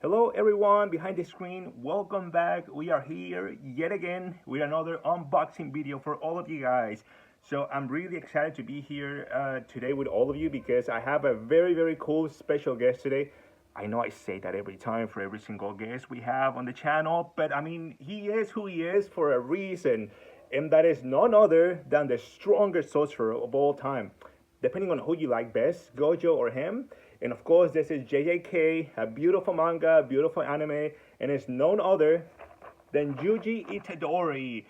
Hello everyone behind the screen, welcome back. We are here yet again with another unboxing video for all of you guys. So I'm really excited to be here today with all of you because I have a very cool special guest today. I know I say that every time for every single guest we have on the channel, but I mean, he is who he is for a reason. And that is none other than the strongest sorcerer of all time. Depending on who you like best, Gojo or him. And of course, this is JJK, a beautiful manga, beautiful anime, and it's none other than Yuji Itadori.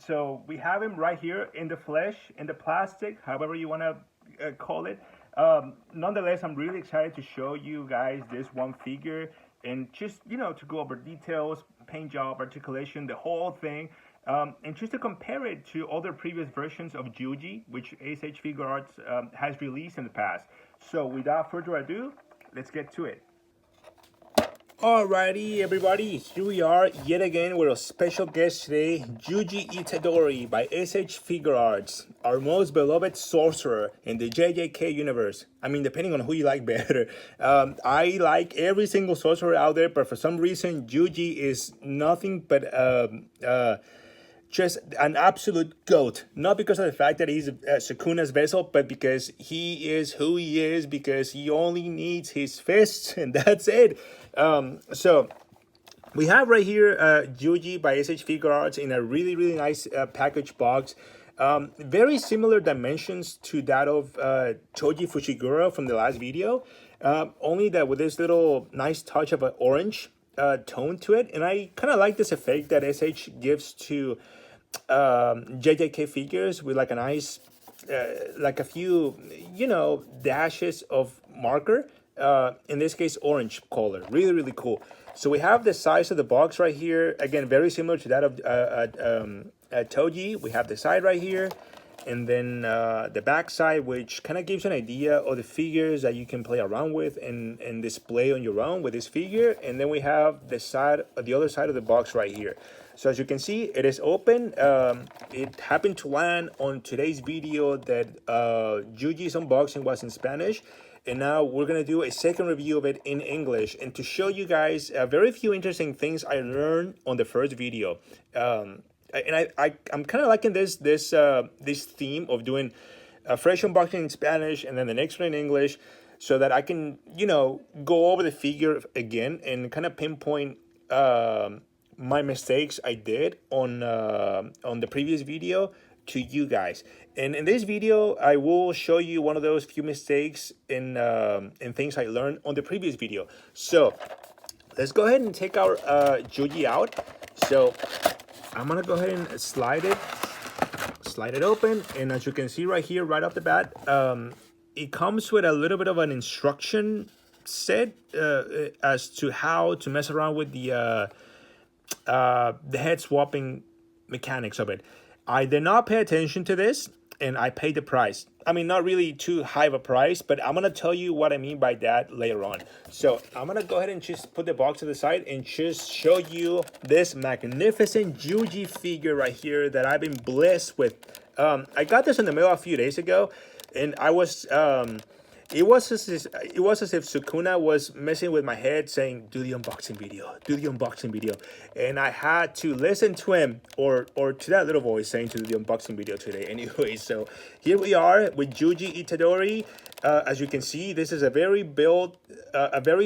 So we have him right here in the flesh, in the plastic, however you want to call it. Nonetheless, I'm really excited to show you guys this one figure and just, to go over details, paint job, articulation, the whole thing. And just to compare it to other previous versions of Yuji, which SHFiguarts has released in the past. So without further ado, let's get to it. Alrighty, everybody, here we are yet again with a special guest today, Yuji Itadori by SHFiguarts, our most beloved sorcerer in the JJK universe. I mean, depending on who you like better. I like every single sorcerer out there, but for some reason, Yuji is nothing but just an absolute goat. Not because of the fact that he's Sukuna's vessel, but because he is who he is, because he only needs his fists, and that's it. So we have right here Yuji by SHFiguarts in a really nice package box. Very similar dimensions to that of Choji Fushiguro from the last video. Only that with this little nice touch of an orange tone to it. And I kind of like this effect that SH gives to JJK figures with like a nice, like a few, dashes of marker. In this case, orange color. Really cool. So we have the size of the box right here. Again, very similar to that of Toji. We have the side right here. And then the back side, which kind of gives you an idea of the figures that you can play around with and display on your own with this figure. And then we have the other side of the box right here. So as you can see, it is open. It happened to land on today's video that Yuji's unboxing was in Spanish. And now we're going to do a second review of it in English. And to show you guys very few interesting things I learned on the first video. And I'm kind of liking this theme of doing a fresh unboxing in Spanish and then the next one in English, so that I can, go over the figure again and kind of pinpoint my mistakes I did on the previous video to you guys. And in this video, I will show you one of those few mistakes in things I learned on the previous video. So let's go ahead and take our Yuji out. So I'm gonna go ahead and slide it open, and as you can see right here, right off the bat, it comes with a little bit of an instruction set as to how to mess around with the head swapping mechanics of it. I did not pay attention to this, and I paid the price. I mean, not really too high of a price, but I'm going to tell you what I mean by that later on. So I'm going to go ahead and just put the box to the side and just show you this magnificent Yuji figure right here that I've been blessed with. I got this in the mail a few days ago, and I was... It was as if Sukuna was messing with my head, saying, do the unboxing video. And I had to listen to him, or to that little voice saying to do the unboxing video today. Anyway, so here we are with Yuji Itadori. As you can see, this is a very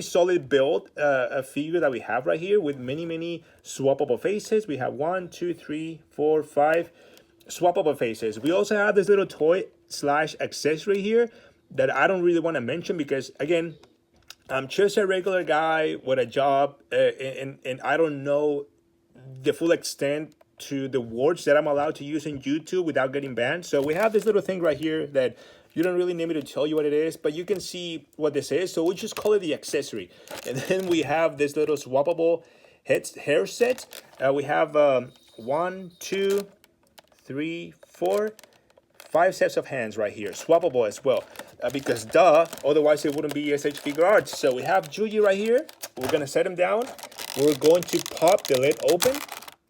solid build, a figure that we have right here with many swappable faces. We have 1, 2, 3, 4, 5 swappable faces. We also have this little toy / accessory here that I don't really want to mention because, again, I'm just a regular guy with a job, and I don't know the full extent to the words that I'm allowed to use in YouTube without getting banned. So we have this little thing right here that you don't really need me to tell you what it is, but you can see what this is. So we just call it the accessory. And then we have this little swappable hair set. We have 1, 2, 3, 4, 5 sets of hands right here, swappable as well. Because duh, otherwise it wouldn't be SHFiguarts. So we have Yuji right here. We're gonna set him down. We're going to pop the lid open.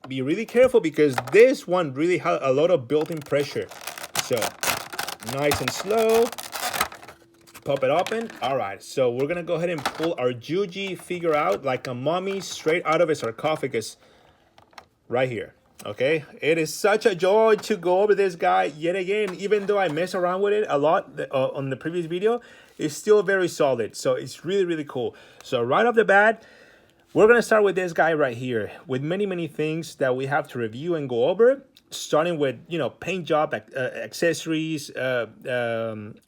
Be really careful because this one really has a lot of built-in pressure. So nice and slow. pop it open. All right, so we're gonna go ahead and pull our Yuji figure out like a mummy straight out of a sarcophagus right here. Okay, it is such a joy to go over this guy yet again. Even though I mess around with it a lot on the previous video, it's still very solid. So it's really, really cool. So right off the bat, we're gonna start with this guy right here with many things that we have to review and go over. Starting with, you know, paint job, accessories,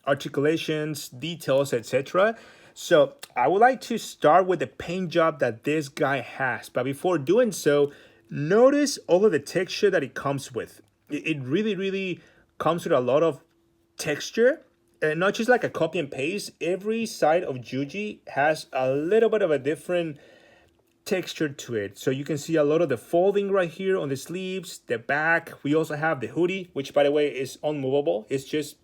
articulations, details, etc. So I would like to start with the paint job that this guy has. But before doing so, notice all of the texture that it comes with. It really comes with a lot of texture. Not just like a copy and paste. Every side of Yuji has a little bit of a different texture to it. So you can see a lot of the folding right here on the sleeves, the back. We also have the hoodie, which by the way is unmovable. It's just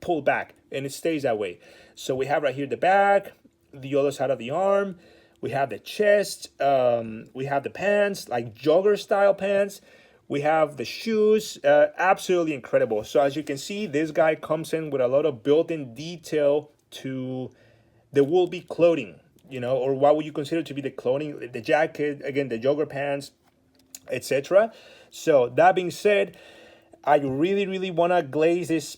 pulled back and it stays that way. So we have right here the back, the other side of the arm. We have the chest. We have the pants, like jogger style pants. We have the shoes. Absolutely incredible. So as you can see, this guy comes in with a lot of built-in detail to the wool-be clothing. You know, or what would you consider to be the clothing, the jacket, again, the jogger pants, etc. So that being said, I really want to glaze this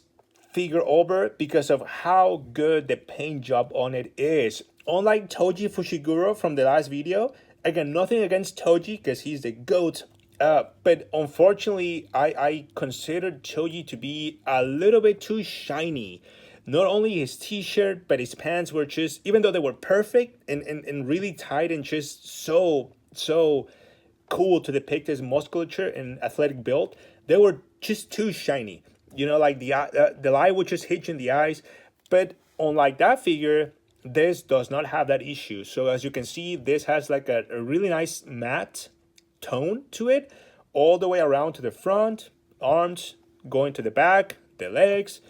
figure over because of how good the paint job on it is. Unlike Toji Fushiguro from the last video, again, nothing against Toji because he's the GOAT. But unfortunately, I considered Toji to be a little bit too shiny. Not only his t-shirt, but his pants were just, even though they were perfect and really tight and just so cool to depict his musculature and athletic build, they were just too shiny. You know, like the light would just hit you in the eyes. But unlike that figure, this does not have that issue. So as you can see, this has like a really nice matte tone to it, all the way around to the front, arms, going to the back, the legs,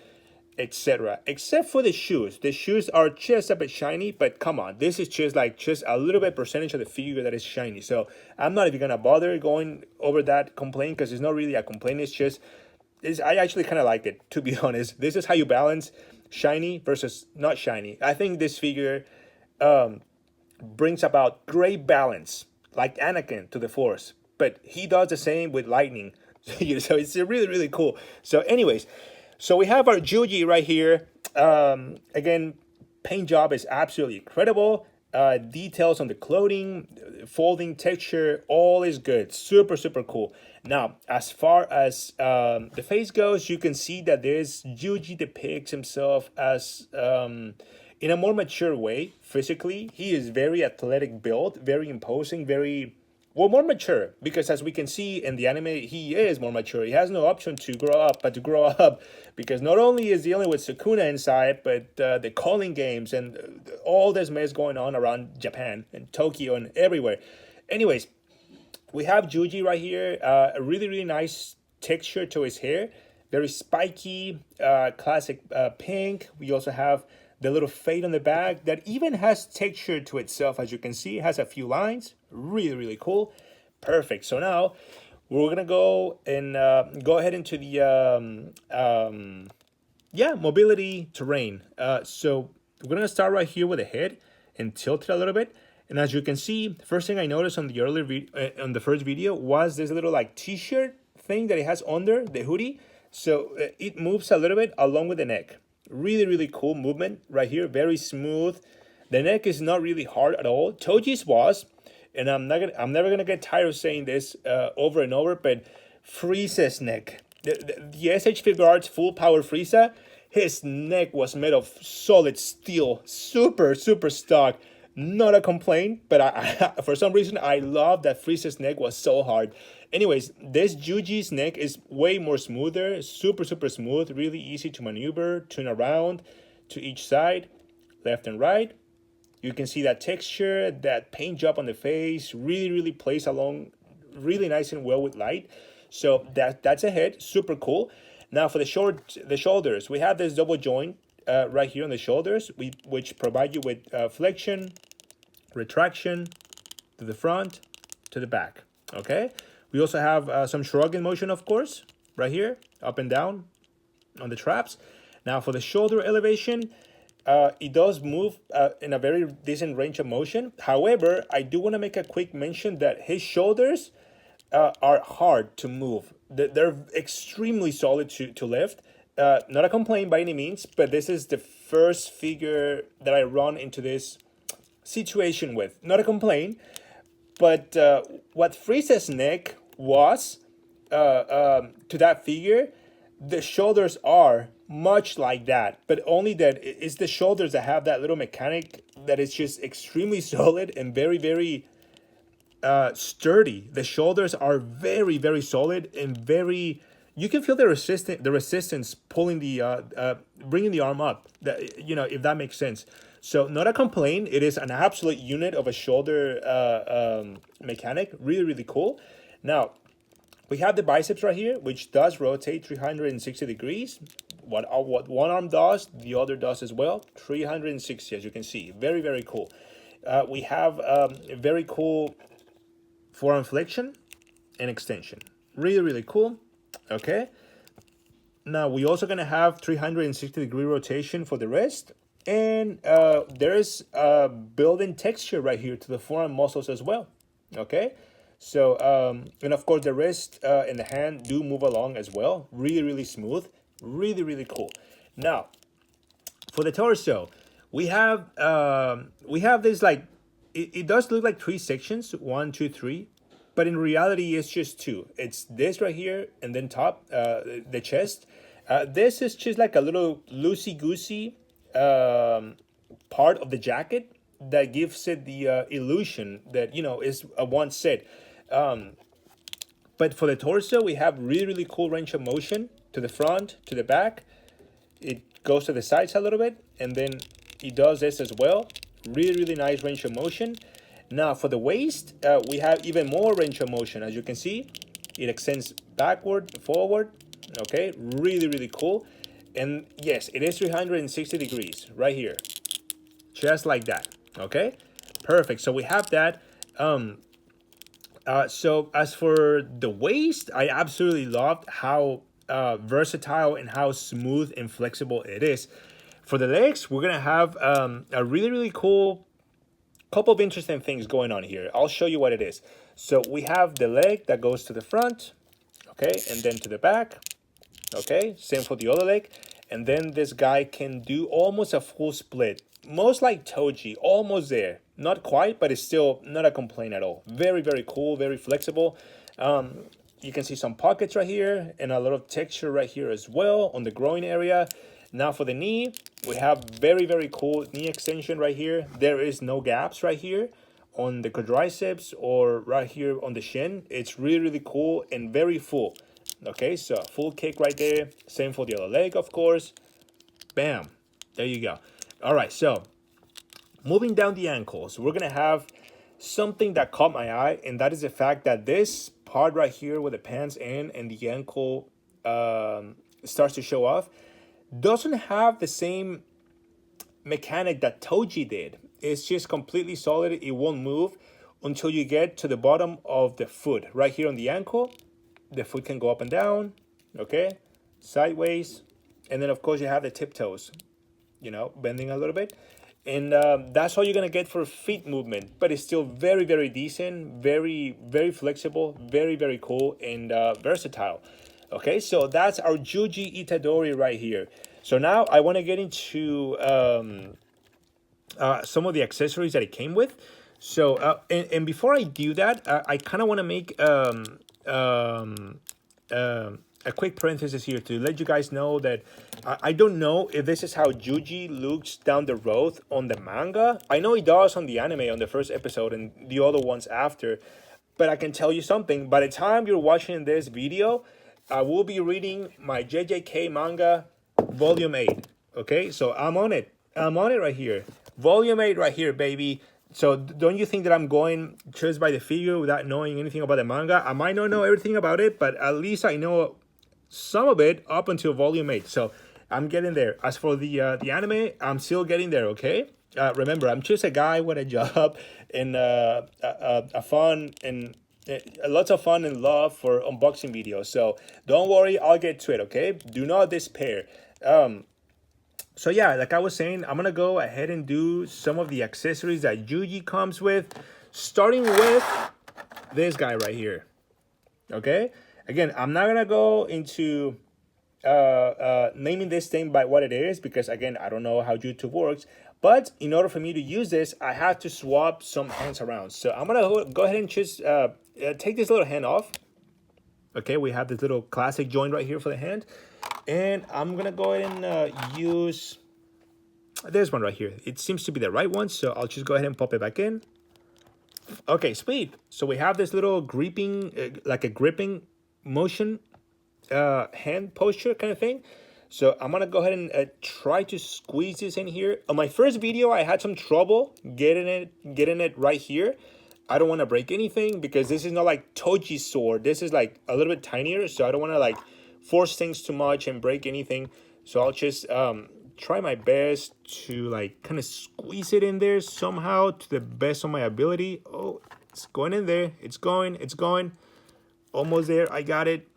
etc. Except for the shoes. The shoes are just a bit shiny, but come on, this is just a little bit percentage of the figure that is shiny. So I'm not even gonna bother going over that complaint because it's not really a complaint. I actually kind of liked it, to be honest. This is how you balance shiny versus not shiny. I think this figure brings about great balance, like Anakin to the Force, but he does the same with lightning. So it's really cool. So anyways, so we have our Yuji right here. Again, paint job is absolutely incredible. Details on the clothing, folding texture, all is good. Super cool. Now, as far as the face goes, you can see that Yuji depicts himself as in a more mature way physically. He is very athletic build, very imposing, more mature, because as we can see in the anime, he is more mature. He has no option to grow up, but to grow up, because not only is dealing with Sukuna inside, but the calling games and all this mess going on around Japan and Tokyo and everywhere. Anyways, we have Yuji right here. A really nice texture to his hair. Very spiky, classic pink. We also have the little fade on the back that even has texture to itself. As you can see, it has a few lines. Really cool. Perfect. So now we're gonna go and go ahead into the mobility terrain. So we're gonna start right here with the head and tilt it a little bit. And as you can see, first thing I noticed on the first video was this little like t-shirt thing that it has under the hoodie. So it moves a little bit along with the neck. Really cool movement right here. Very smooth. The neck is not really hard at all. Toji's was, and I'm never gonna get tired of saying this over and over, but Frieza's neck. The SHFiguarts full power Frieza, his neck was made of solid steel. Super stock. Not a complaint, but I for some reason I love that Frieza's neck was so hard. Anyways, this Yuji's neck is way more smoother, super smooth, really easy to maneuver, turn around to each side, left and right. You can see that texture, that paint job on the face, really plays along really nice and well with light. So that's a head, super cool. Now for the shoulders, we have this double joint right here on the shoulders, which provide you with flexion, retraction to the front, to the back. Okay. We also have some shrugging motion, of course, right here, up and down on the traps. Now for the shoulder elevation, it does move in a very decent range of motion. However, I do want to make a quick mention that his shoulders are hard to move. They're extremely solid to lift. Not a complaint by any means, but this is the first figure that I run into this situation with. Not a complaint, but what Frieza's neck was to that figure, the shoulders are much like that, but only that it's the shoulders that have that little mechanic that is just extremely solid and very, very sturdy. The shoulders are very, very solid and very. You can feel the resistance pulling bringing the arm up. That, you know, if that makes sense. So not a complaint. It is an absolute unit of a shoulder mechanic. Really, really cool. Now, we have the biceps right here, which does rotate 360 degrees. What one arm does, the other does as well. 360, as you can see. Very, very cool. We have a very cool forearm flexion and extension. Really, really cool. Okay. Now, we're also going to have 360-degree rotation for the wrist. And there's a built-in texture right here to the forearm muscles as well. Okay. So, and of course, the wrist and the hand do move along as well. Really, really smooth. Really, really cool. Now, for the torso, we have this like, it does look like 3 sections, 1, 2, 3. But in reality, it's just 2. It's this right here and then top, the chest. This is just like a little loosey-goosey part of the jacket that gives it the illusion that, you know, is a one set. But for the torso, we have really, really cool range of motion to the front, to the back. It goes to the sides a little bit, and then it does this as well. Really, really nice range of motion. Now, for the waist, we have even more range of motion. As you can see, it extends backward, forward. Okay, really, really cool. And yes, it is 360 degrees right here. Just like that. Okay, perfect. So we have that. So as for the waist, I absolutely loved how versatile and how smooth and flexible it is. For the legs, we're going to have a really, really cool couple of interesting things going on here. I'll show you what it is. So we have the leg that goes to the front, okay, and then to the back, okay, same for the other leg. And then this guy can do almost a full split, most like Toji, almost there. Not quite, but it's still not a complaint at all. Very, very cool, very flexible. You can see some pockets right here and a lot of texture right here as well on the groin area. Now for the knee, we have very, very cool knee extension right here. There is no gaps right here on the quadriceps or right here on the shin. It's really, really cool and very full. Okay, so full kick right there. Same for the other leg, of course. Bam. There you go. All right, so moving down the ankles, we're going to have something that caught my eye, and that is the fact that this part right here where the pants end and the ankle starts to show off doesn't have the same mechanic that Toji did. It's just completely solid. It won't move until you get to the bottom of the foot. Right here on the ankle, the foot can go up and down, okay, sideways. And then, of course, you have the tiptoes, you know, bending a little bit. And that's all you're going to get for feet movement. But it's still very, very decent, very, very flexible, very, very cool, and versatile. Okay, so that's our Yuji Itadori right here. So now I want to get into some of the accessories that it came with. So, and before I do that, I kind of want to make a quick parenthesis here to let you guys know that I don't know if this is how Yuji looks down the road on the manga. I know he does on the anime on the first episode and the other ones after. But I can tell you something. By the time you're watching this video, I will be reading my JJK manga, Volume 8. Okay, so I'm on it. I'm on it right here. Volume 8 right here, baby. So don't you think that I'm going just by the figure without knowing anything about the manga? I might not know everything about it, but at least I know some of it up until Volume 8. So I'm getting there. As for the anime, I'm still getting there, okay? Remember, I'm just a guy with a job and a fun and lots of fun and love for unboxing videos. So don't worry, I'll get to it, okay? Do not despair. So yeah, like I was saying, I'm gonna go ahead and do some of the accessories that Yuji comes with, starting with this guy right here. Okay, again, I'm not gonna go into naming this thing by what it is, because again, I don't know how YouTube works. But in order for me to use this, I have to swap some hands around. So I'm gonna go ahead and just take this little hand off. Okay, we have this little classic joint right here for the hand. And I'm gonna go ahead and use this one right here. It seems to be the right one, so I'll just go ahead and pop it back in. Okay, sweet. So we have this little gripping, like a gripping motion hand posture kind of thing. So I'm gonna go ahead and try to squeeze this in here. On my first video, I had some trouble getting it right here. I don't want to break anything because this is not like Toji's sword. This is like a little bit tinier, so I don't want to like force things too much and break anything. So I'll just try my best to like kind of squeeze it in there somehow to the best of my ability. Oh, it's going in there. It's going. Almost there. I got it.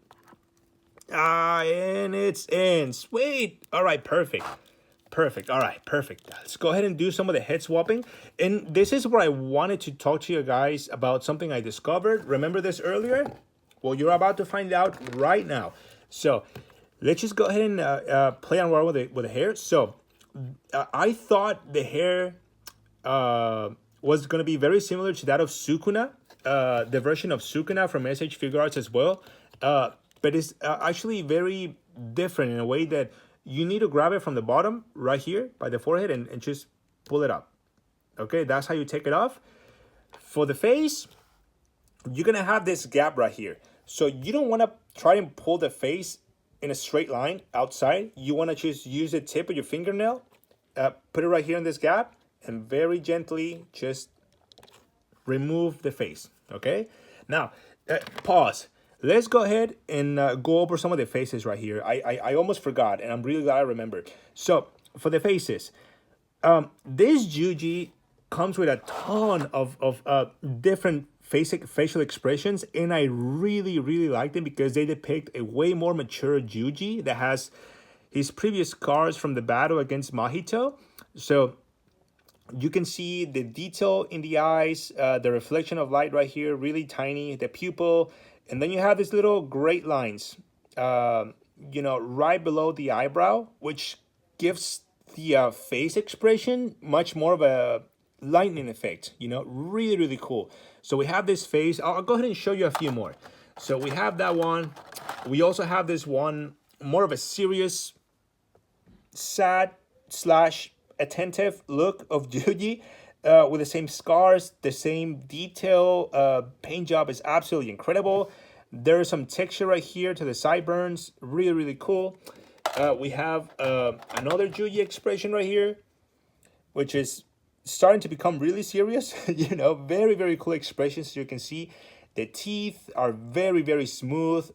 And it's in. Sweet. All right, perfect. All right, perfect. Let's go ahead and do some of the head swapping. And this is where I wanted to talk to you guys about something I discovered. Remember this earlier? Well, you're about to find out right now. So let's just go ahead and play around with the hair. So I thought the hair was going to be very similar to that of Sukuna, the version of Sukuna from SHFiguarts as well. But it's actually very different in a way that you need to grab it from the bottom right here by the forehead and just pull it up. Okay, that's how you take it off. For the face, you're going to have this gap right here. So you don't want to try and pull the face in a straight line outside. You want to just use the tip of your fingernail, put it right here in this gap, and very gently just remove the face. Okay, now pause. Let's go ahead and go over some of the faces right here. I almost forgot, and I'm really glad I remembered. So for the faces, this Yuji comes with a ton of different facial expressions, and I really like them because they depict a way more mature Yuji that has his previous scars from the battle against Mahito. So you can see the detail in the eyes, the reflection of light right here, really tiny, the pupil. And then you have these little great lines, you know, right below the eyebrow, which gives the face expression much more of a lightning effect, you know, really cool. So we have this face. I'll go ahead and show you a few more. So we have that one. We also have this one, more of a serious, sad / attentive look of Yuji. With the same scars, the same detail. Paint job is absolutely incredible. There is some texture right here to the sideburns. Really cool. We have another Yuji expression right here, which is starting to become really serious. You know, very cool expressions. As you can see, the teeth are very smooth.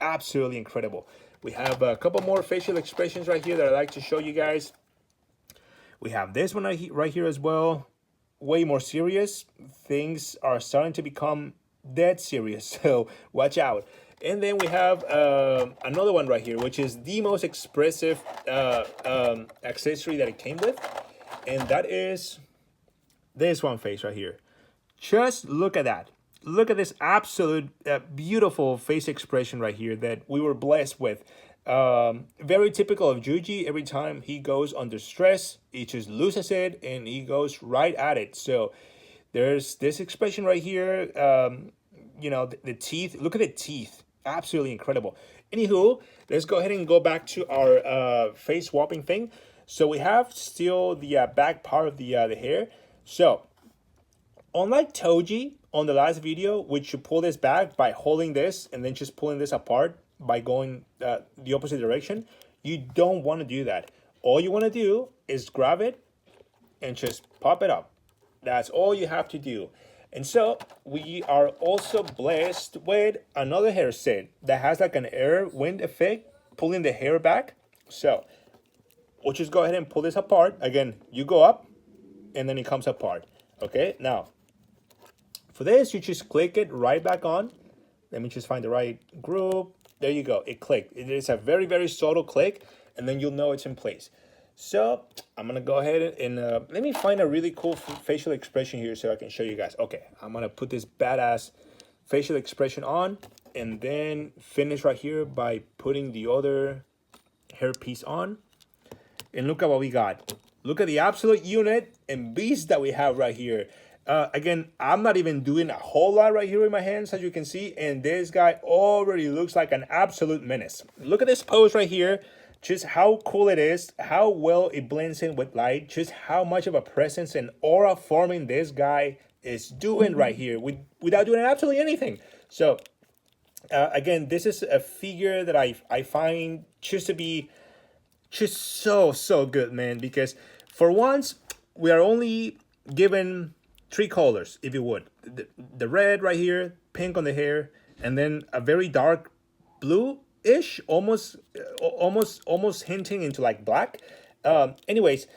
Absolutely incredible. We have a couple more facial expressions right here that I like to show you guys. We have this one right here as well. Way more serious. Things are starting to become dead serious, so watch out. And then we have another one right here, which is the most expressive accessory that it came with. And that is this one face right here. Just look at that. Look at this absolute beautiful face expression right here that we were blessed with. Very typical of Yuji. Every time he goes under stress, he just loses it and he goes right at it. So there's this expression right here. You know, the teeth. Look at the teeth. Absolutely incredible. Anywho, let's go ahead and go back to our face swapping thing. So we have still the back part of the hair. So unlike Toji on the last video, which you pull this back by holding this and then just pulling this apart by going the opposite direction, you don't want to do that. All you want to do is grab it and just pop it up. That's all you have to do. And so we are also blessed with another hair set that has like an air wind effect, pulling the hair back. So we'll just go ahead and pull this apart. Again, you go up and then it comes apart. Okay, now for this, you just click it right back on. Let me just find the right group. There you go. It clicked. It is a very subtle click, and then you'll know it's in place. So I'm gonna go ahead and let me find a really cool facial expression here so I can show you guys. Okay, I'm gonna put this badass facial expression on and then finish right here by putting the other hair piece on. And look at what we got. Look at the absolute unit and beast that we have right here. Again, I'm not even doing a whole lot right here with my hands, as you can see. And this guy already looks like an absolute menace. Look at this pose right here. Just how cool it is, how well it blends in with light, just how much of a presence and aura forming this guy is doing right here without doing absolutely anything. So, again, this is a figure that I find just to be just so good, man, because for once we are only given three colors, if you would. The red right here, pink on the hair, and then a very dark blue-ish, almost hinting into like black. Anyways,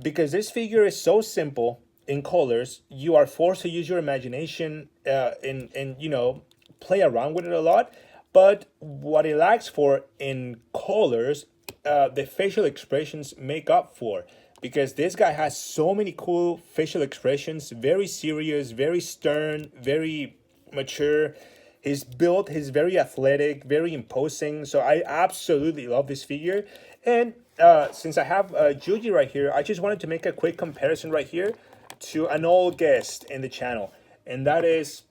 because this figure is so simple in colors, you are forced to use your imagination and play around with it a lot. But what it lacks for in colors, the facial expressions make up for, because this guy has so many cool facial expressions, very serious, very stern, very mature. His build is very athletic, very imposing. So I absolutely love this figure. And since I have Yuji right here, I just wanted to make a quick comparison right here to an old guest in the channel, and that is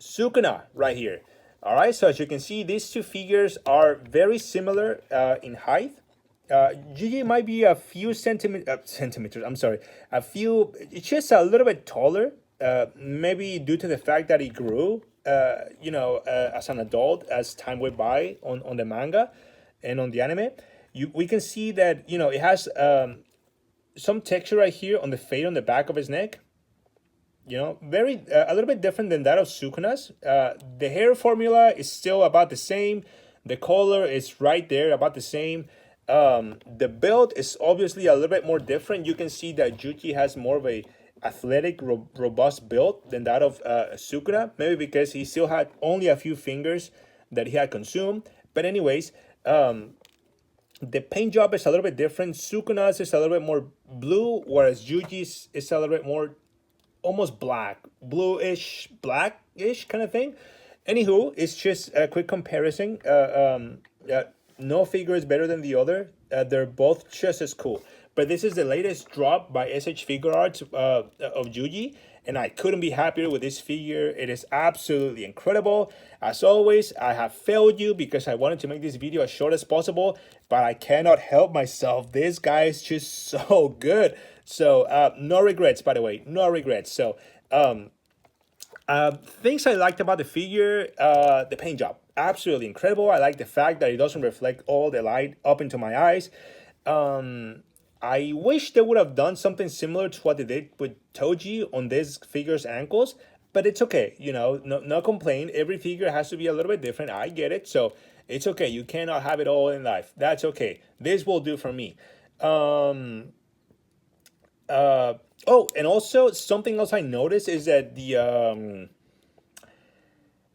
Sukuna right here. All right, so as you can see, these two figures are very similar in height. Gigi might be a few centimeters. I'm sorry, it's just a little bit taller. Maybe due to the fact that he grew, as an adult as time went by on the manga and on the anime. We can see that it has some texture right here on the fade on the back of his neck. Very a little bit different than that of Sukuna's. The hair formula is still about the same. The color is right there, about the same. The build is obviously a little bit more different. You can see that Yuji has more of a athletic, robust build than that of Sukuna. Maybe because he still had only a few fingers that he had consumed. But anyways, the paint job is a little bit different. Sukuna's is a little bit more blue, whereas Yuji's is a little bit more almost black, bluish, blackish kind of thing. Anywho, it's just a quick comparison. No figure is better than the other. They're both just as cool. But this is the latest drop by SHFiguarts of Yuji, and I couldn't be happier with this figure. It is absolutely incredible. As always, I have failed you because I wanted to make this video as short as possible, but I cannot help myself. This guy is just so good. So no regrets, by the way, no regrets. So things I liked about the figure, the paint job, absolutely incredible. I like the fact that it doesn't reflect all the light up into my eyes. I wish they would have done something similar to what they did with Toji on this figure's ankles, but it's okay. No complaint. Every figure has to be a little bit different. I get it. So it's okay. You cannot have it all in life. That's okay. This will do for me. And also something else I noticed is that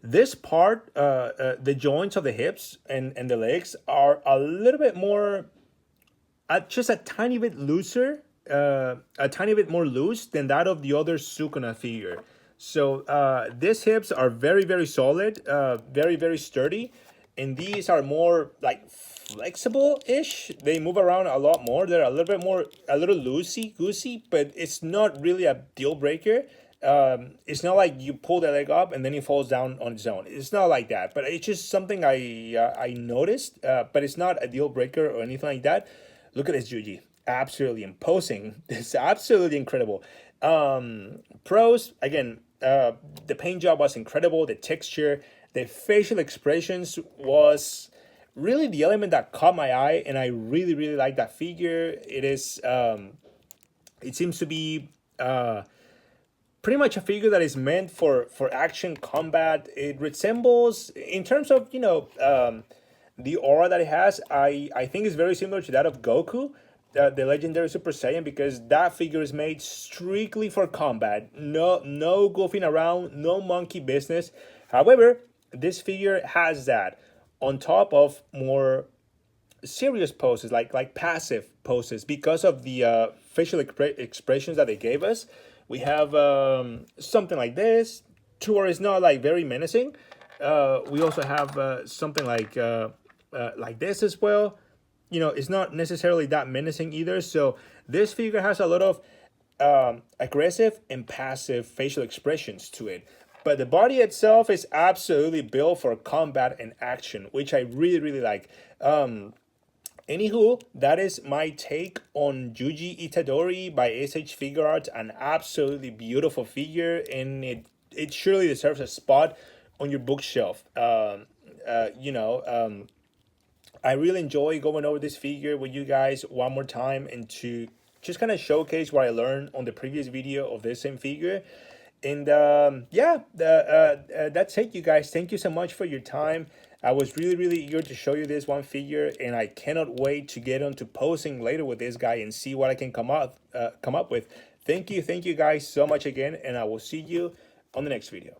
this part, the joints of the hips and the legs are a little bit more, just a tiny bit looser, a tiny bit more loose than that of the other Sukuna figure. So these hips are very, very solid, very, very sturdy. And these are more like flexible-ish. They move around a lot more. They're a little loosey-goosey, but it's not really a deal breaker. It's not like you pull the leg up and then it falls down on its own. It's not like that, but it's just something I noticed, but it's not a deal breaker or anything like that. Look at this Yuji. Absolutely imposing. It's absolutely incredible. Pros, again, the paint job was incredible. The texture, the facial expressions was really the element that caught my eye, and I really, really like that figure. It is, it seems to be pretty much a figure that is meant for action combat. It resembles, in terms of, the aura that it has, I think is very similar to that of Goku, the legendary Super Saiyan, because that figure is made strictly for combat. No goofing around, no monkey business. However, this figure has that on top of more serious poses, like passive poses, because of the facial expressions that they gave us. We have something like this, to where it's not like very menacing. We also have something like this as well. You know, it's not necessarily that menacing either. So this figure has a lot of aggressive and passive facial expressions to it. But the body itself is absolutely built for combat and action, which I really, really like. Anywho, that is my take on Yuji Itadori by SHFiguarts. An absolutely beautiful figure, and it surely deserves a spot on your bookshelf. I really enjoy going over this figure with you guys one more time, and to just kind of showcase what I learned on the previous video of this same figure. And that's it, you guys. Thank you so much for your time. I was really, really eager to show you this one figure, and I cannot wait to get on to posing later with this guy and see what I can come up with. Thank you guys so much again, and I will see you on the next video.